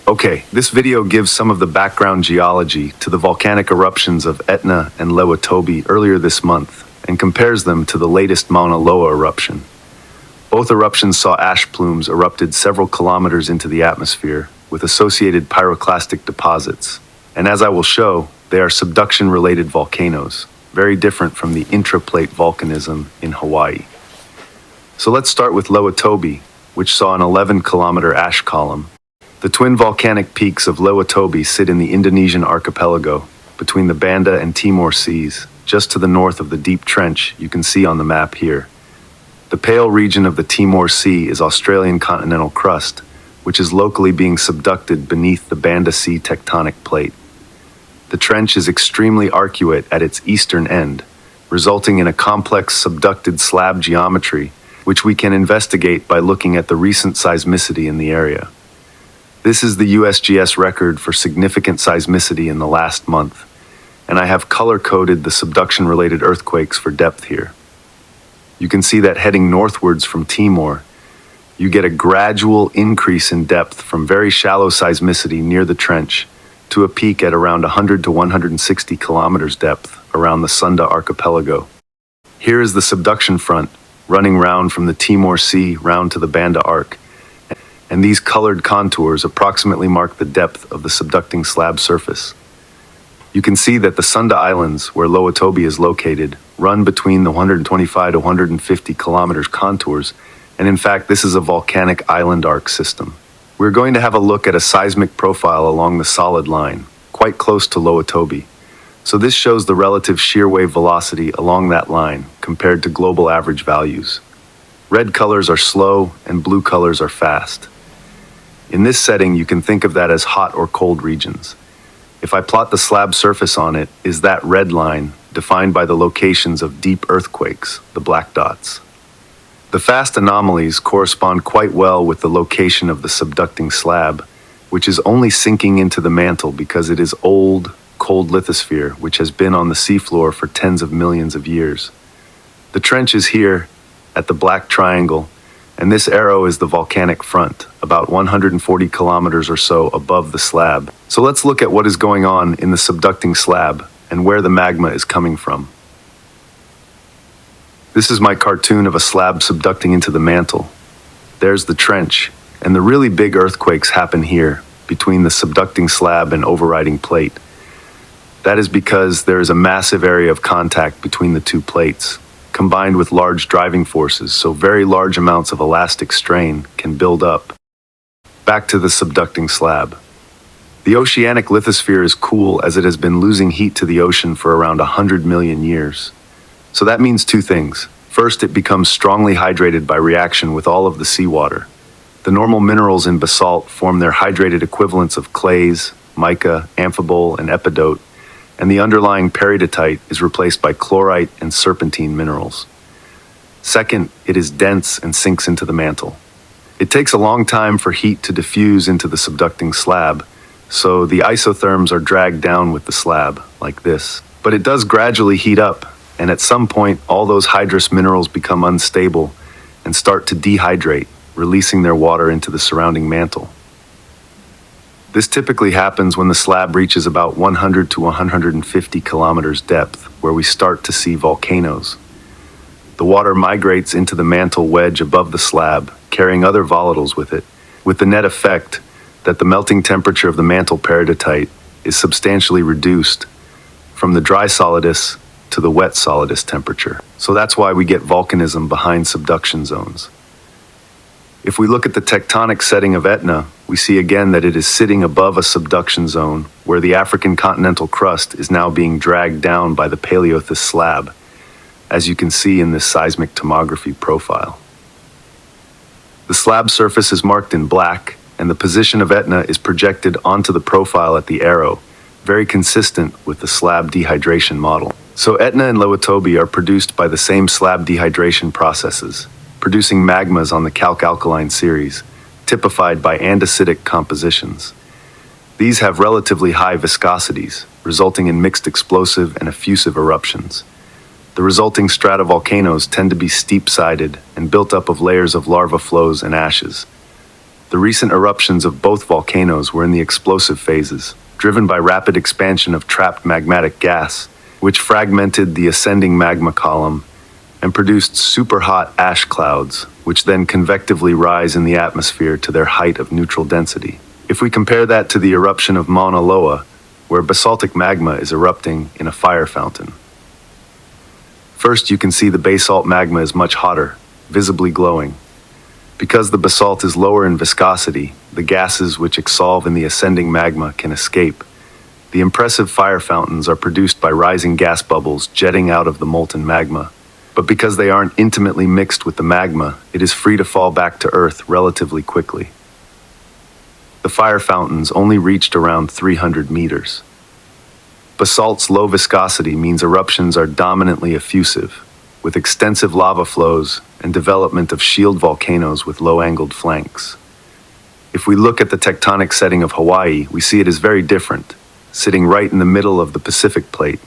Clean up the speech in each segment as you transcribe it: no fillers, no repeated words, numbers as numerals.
Okay, this video gives some of the background geology to the volcanic eruptions of Etna and Lowatobi earlier this month and compares them to the latest Mauna Loa eruption. Both eruptions saw ash plumes erupted several kilometers into the atmosphere with associated pyroclastic deposits. And as I will show, they are subduction-related volcanoes, very different from the intraplate volcanism in Hawaii. So let's start with Lowatobi, which saw an 11-kilometer ash column. The twin volcanic peaks of Lowatobi sit in the Indonesian archipelago, between the Banda and Timor Seas, just to the north of the deep trench you can see on the map here. The pale region of the Timor Sea is Australian continental crust, which is locally being subducted beneath the Banda Sea tectonic plate. The trench is extremely arcuate at its eastern end, resulting in a complex subducted slab geometry, which we can investigate by looking at the recent seismicity in the area. This is the USGS record for significant seismicity in the last month, and I have color-coded the subduction-related earthquakes for depth here. You can see that heading northwards from Timor, you get a gradual increase in depth from very shallow seismicity near the trench to a peak at around 100 to 160 kilometers depth around the Sunda archipelago. Here is the subduction front, running round from the Timor Sea round to the Banda Arc, and these colored contours approximately mark the depth of the subducting slab surface. You can see that the Sunda Islands, where Lowatobi is located, run between the 125 to 150 kilometers contours, and in fact this is a volcanic island arc system. We're going to have a look at a seismic profile along the solid line, quite close to Lowatobi. So this shows the relative shear wave velocity along that line compared to global average values. Red colors are slow and blue colors are fast. In this setting, you can think of that as hot or cold regions. If I plot the slab surface on it, is that red line defined by the locations of deep earthquakes, the black dots. The fast anomalies correspond quite well with the location of the subducting slab, which is only sinking into the mantle because it is old, cold lithosphere which has been on the seafloor for tens of millions of years. The trench is here, at the black triangle, and this arrow is the volcanic front, about 140 kilometers or so above the slab. So let's look at what is going on in the subducting slab and where the magma is coming from. This is my cartoon of a slab subducting into the mantle. There's the trench, and the really big earthquakes happen here, between the subducting slab and overriding plate. That is because there is a massive area of contact between the two plates, combined with large driving forces, so very large amounts of elastic strain can build up. Back to the subducting slab. The oceanic lithosphere is cool as it has been losing heat to the ocean for around 100 million years. So that means two things. First, it becomes strongly hydrated by reaction with all of the seawater. The normal minerals in basalt form their hydrated equivalents of clays, mica, amphibole, and epidote, and the underlying peridotite is replaced by chlorite and serpentine minerals. Second, it is dense and sinks into the mantle. It takes a long time for heat to diffuse into the subducting slab, so the isotherms are dragged down with the slab, like this. But it does gradually heat up, and at some point all those hydrous minerals become unstable and start to dehydrate, releasing their water into the surrounding mantle. This typically happens when the slab reaches about 100 to 150 kilometers depth, where we start to see volcanoes. The water migrates into the mantle wedge above the slab, carrying other volatiles with it, with the net effect that the melting temperature of the mantle peridotite is substantially reduced from the dry solidus to the wet solidus temperature. So that's why we get volcanism behind subduction zones. If we look at the tectonic setting of Etna, we see again that it is sitting above a subduction zone where the African continental crust is now being dragged down by the Paleothis slab, as you can see in this seismic tomography profile. The slab surface is marked in black, and the position of Etna is projected onto the profile at the arrow, very consistent with the slab dehydration model. So Etna and Lowatobi are produced by the same slab dehydration processes, producing magmas on the calc-alkaline series, typified by andesitic compositions. These have relatively high viscosities, resulting in mixed explosive and effusive eruptions. The resulting stratovolcanoes tend to be steep-sided and built up of layers of lava flows and ashes. The recent eruptions of both volcanoes were in the explosive phases, driven by rapid expansion of trapped magmatic gas, which fragmented the ascending magma column and produced superhot ash clouds, which then convectively rise in the atmosphere to their height of neutral density. If we compare that to the eruption of Mauna Loa, where basaltic magma is erupting in a fire fountain. First, you can see the basalt magma is much hotter, visibly glowing. Because the basalt is lower in viscosity, the gases which exsolve in the ascending magma can escape. The impressive fire fountains are produced by rising gas bubbles jetting out of the molten magma. But because they aren't intimately mixed with the magma, it is free to fall back to Earth relatively quickly. The fire fountains only reached around 300 meters. Basalt's low viscosity means eruptions are dominantly effusive, with extensive lava flows and development of shield volcanoes with low-angled flanks. If we look at the tectonic setting of Hawaii, we see it is very different, sitting right in the middle of the Pacific plate.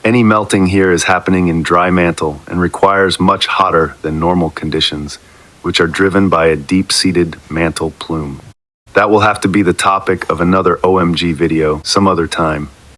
Any melting here is happening in dry mantle and requires much hotter than normal conditions, which are driven by a deep-seated mantle plume. That will have to be the topic of another OMG video some other time.